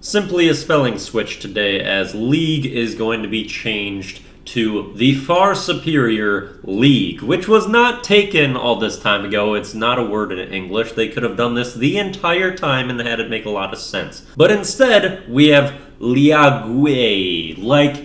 Simply a spelling switch today, as league is going to be changed to the far superior league, which was not taken all this time ago. It's not a word in English. They could have done this the entire time and had it make a lot of sense. But instead, we have liague.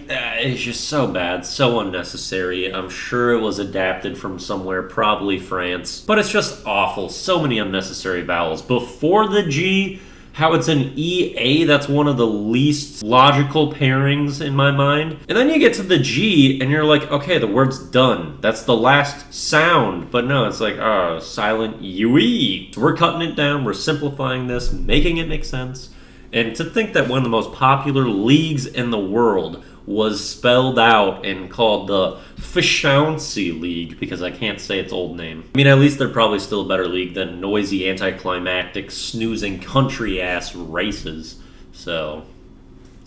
It's just so bad, so unnecessary. I'm sure it was adapted from somewhere, probably France. But it's just awful. So many unnecessary vowels. Before the G, how it's an EA, that's one of the least logical pairings in my mind. And then you get to the G, and you're like, okay, the word's done. That's the last sound. But no, it's like, silent UE. So we're cutting it down, we're simplifying this, making it make sense. And to think that one of the most popular leagues in the world was spelled out and called the Fishouncy League, because I can't say its old name. I mean, at least they're probably still a better league than noisy, anticlimactic, snoozing, country-ass races. So,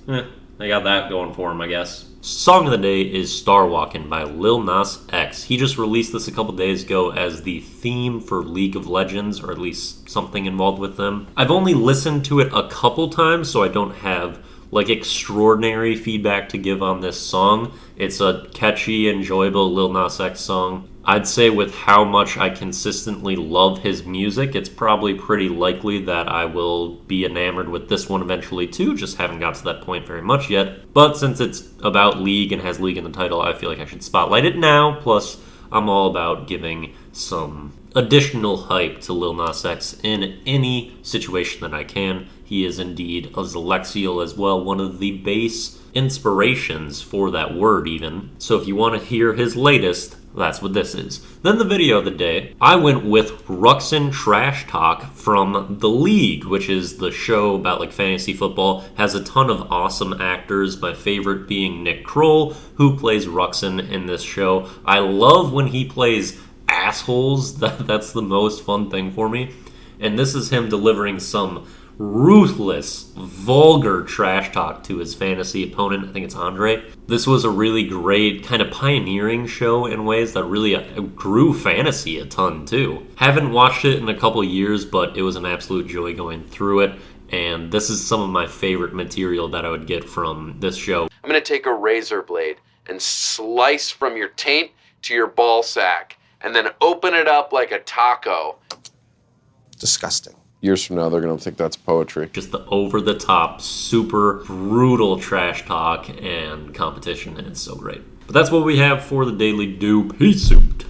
they got that going for them, I guess. Song of the day is Star Walkin' by Lil Nas X. He just released this a couple days ago as the theme for League of Legends, or at least something involved with them. I've only listened to it a couple times, so I don't have extraordinary feedback to give on this song. It's a catchy, enjoyable Lil Nas X song. I'd say with how much I consistently love his music, it's probably pretty likely that I will be enamored with this one eventually too, just haven't got to that point very much yet. But since it's about League and has League in the title, I feel like I should spotlight it now. Plus, I'm all about giving some additional hype to Lil Nas X in any situation that I can. He is indeed a Zalexial as well, one of the base inspirations for that word even. So if you want to hear his latest, that's what this is. Then the video of the day, I went with Ruxin Trash Talk from The League, which is the show about fantasy football. Has a ton of awesome actors, my favorite being Nick Kroll, who plays Ruxin in this show. I love when he plays assholes. That's the most fun thing for me. And this is him delivering some ruthless, vulgar trash talk to his fantasy opponent. I think it's Andre. This was a really great kind of pioneering show in ways that really grew fantasy a ton too. Haven't watched it in a couple years, but it was an absolute joy going through it. And this is some of my favorite material that I would get from this show. I'm going to take a razor blade and slice from your taint to your ball sack, and then open it up like a taco. Disgusting. Years from now, they're going to think that's poetry. Just the over-the-top, super brutal trash talk and competition, and it's so great. But that's what we have for the Daily Do. Peace out.